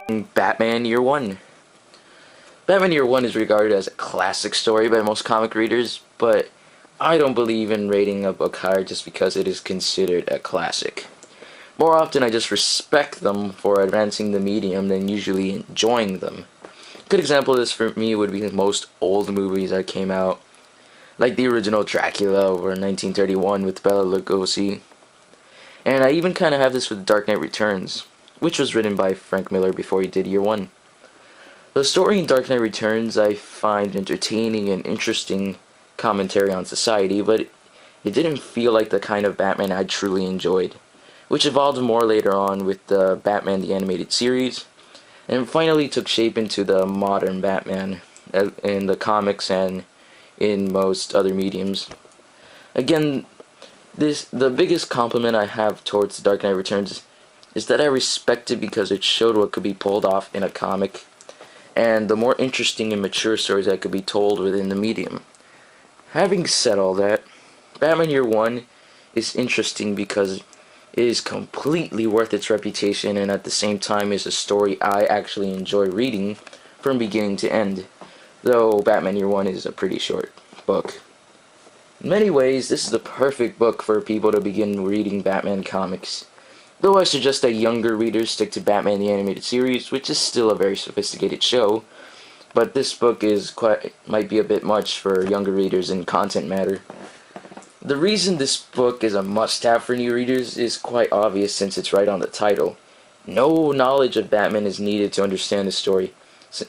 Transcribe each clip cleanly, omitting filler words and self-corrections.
Batman Year One. Batman Year One is regarded as a classic story by most comic readers, but I don't believe in rating a book higher just because it is considered a classic. More often, I just respect them for advancing the medium than usually enjoying them. A good example of this for me would be most old movies that came out, like the original Dracula over 1931 with Bela Lugosi. And I even kind of have this with Dark Knight Returns, which was written by Frank Miller before he did Year One. The story in Dark Knight Returns I find entertaining and interesting commentary on society, but it didn't feel like the kind of Batman I truly enjoyed, which evolved more later on with the Batman the Animated Series, and finally took shape into the modern Batman in the comics and in most other mediums. Again, the biggest compliment I have towards The Dark Knight Returns is that I respect it because it showed what could be pulled off in a comic, and the more interesting and mature stories that could be told within the medium. Having said all that, Batman Year One is interesting because it is completely worth its reputation, and at the same time is a story I actually enjoy reading from beginning to end, though Batman Year One is a pretty short book. In many ways, this is the perfect book for people to begin reading Batman comics, though I suggest that younger readers stick to Batman the Animated Series, which is still a very sophisticated show, but this book might be a bit much for younger readers in content matter. The reason this book is a must-have for new readers is quite obvious since it's right on the title. No knowledge of Batman is needed to understand the story,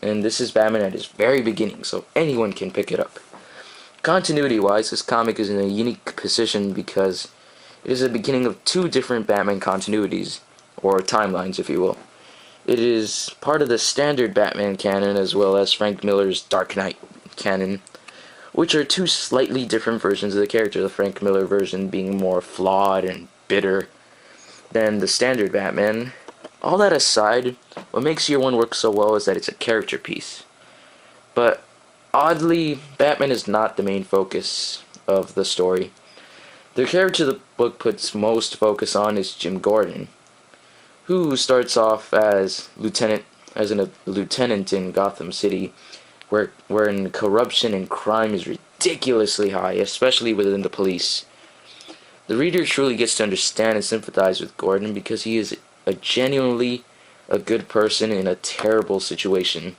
and this is Batman at his very beginning, so anyone can pick it up. Continuity-wise, this comic is in a unique position because it is the beginning of two different Batman continuities, or timelines if you will. It is part of the standard Batman canon as well as Frank Miller's Dark Knight canon, which are two slightly different versions of the character, the Frank Miller version being more flawed and bitter than the standard Batman. All that aside, what makes Year One work so well is that it's a character piece. But oddly, Batman is not the main focus of the story. The character the book puts most focus on is Jim Gordon, who starts off as a lieutenant in Gotham City, wherein corruption and crime is ridiculously high, especially within the police. The reader truly gets to understand and sympathize with Gordon because he is genuinely a good person in a terrible situation.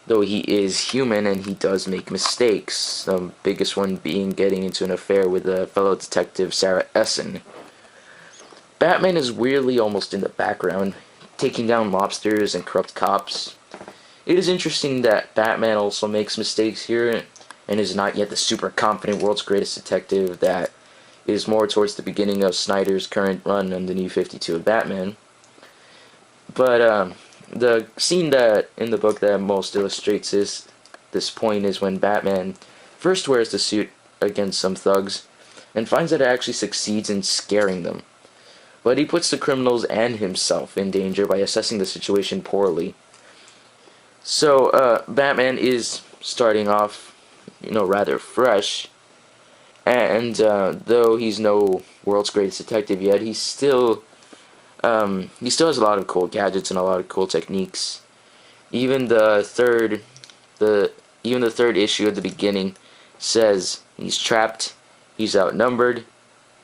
Though he is human and he does make mistakes, the biggest one being getting into an affair with a fellow detective, Sarah Essen. Batman is weirdly almost in the background, taking down mobsters and corrupt cops. It is interesting that Batman also makes mistakes here and is not yet the super confident world's greatest detective that is more towards the beginning of Snyder's current run on the New 52 of Batman. But the scene that in the book that most illustrates this point is when Batman first wears the suit against some thugs and finds that it actually succeeds in scaring them. But he puts the criminals and himself in danger by assessing the situation poorly. So Batman is starting off, rather fresh, and though he's no world's greatest detective yet, he still has a lot of cool gadgets and a lot of cool techniques. Even the third issue at the beginning says he's trapped, he's outnumbered,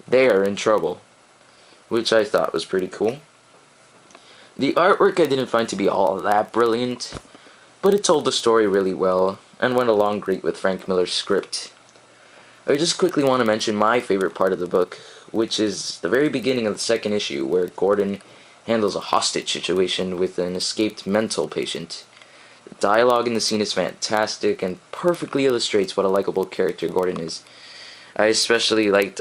they are in trouble, which I thought was pretty cool. The artwork I didn't find to be all that brilliant, but it told the story really well and went along great with Frank Miller's script. I just quickly want to mention my favorite part of the book, which is the very beginning of the second issue, where Gordon handles a hostage situation with an escaped mental patient. The dialogue in the scene is fantastic and perfectly illustrates what a likable character Gordon is. I especially liked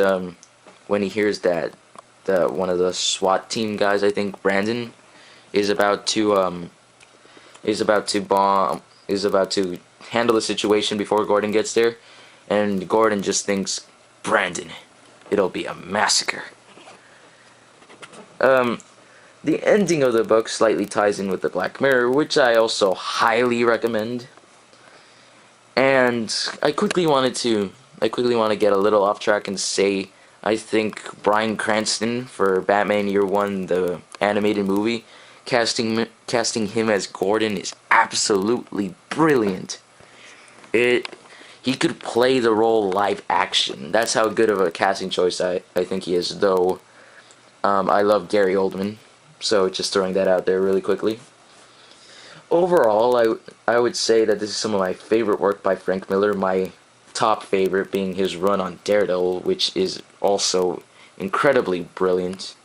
when he hears that one of the SWAT team guys, I think Brandon, is about to handle the situation before Gordon gets there, and Gordon just thinks, Brandon, it'll be a massacre. The ending of the book slightly ties in with the Black Mirror, which I also highly recommend. And I quickly want to get a little off track and say I think Bryan Cranston for Batman Year One, the animated movie, Casting him as Gordon is absolutely brilliant. He could play the role live action. That's how good of a casting choice I think he is, though I love Gary Oldman, so just throwing that out there really quickly. Overall, I would say that this is some of my favorite work by Frank Miller, my top favorite being his run on Daredevil, which is also incredibly brilliant.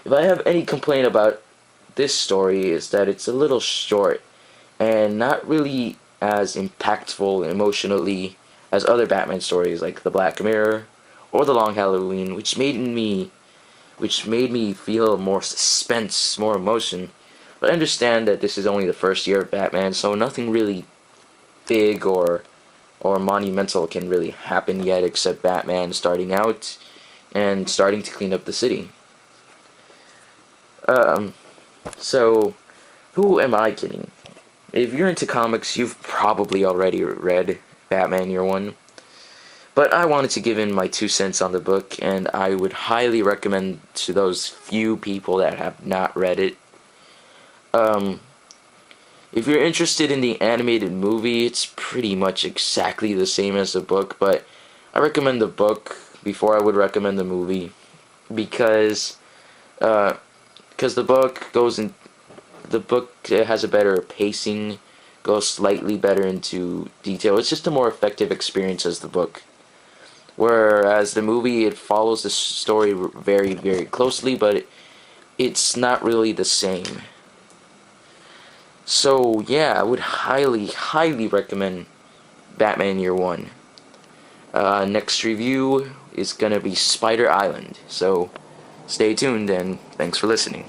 If I have any complaint about this story is that it's a little short and not really as impactful emotionally as other Batman stories like The Black Mirror or The Long Halloween, which made me feel more suspense, more emotion. But I understand that this is only the first year of Batman, so nothing really big or monumental can really happen yet except Batman starting out and starting to clean up the city. So who am I kidding? If you're into comics, you've probably already read Batman Year One. But I wanted to give in my 2 cents on the book, and I would highly recommend to those few people that have not read it. If you're interested in the animated movie, it's pretty much exactly the same as the book, but I recommend the book before I would recommend the movie, because the book has a better pacing, goes slightly better into detail. It's just a more effective experience as the book. Whereas the movie, it follows the story very, very closely, but it's not really the same. So yeah, I would highly, highly recommend Batman Year One. Next review is gonna be Spider Island, so stay tuned and thanks for listening.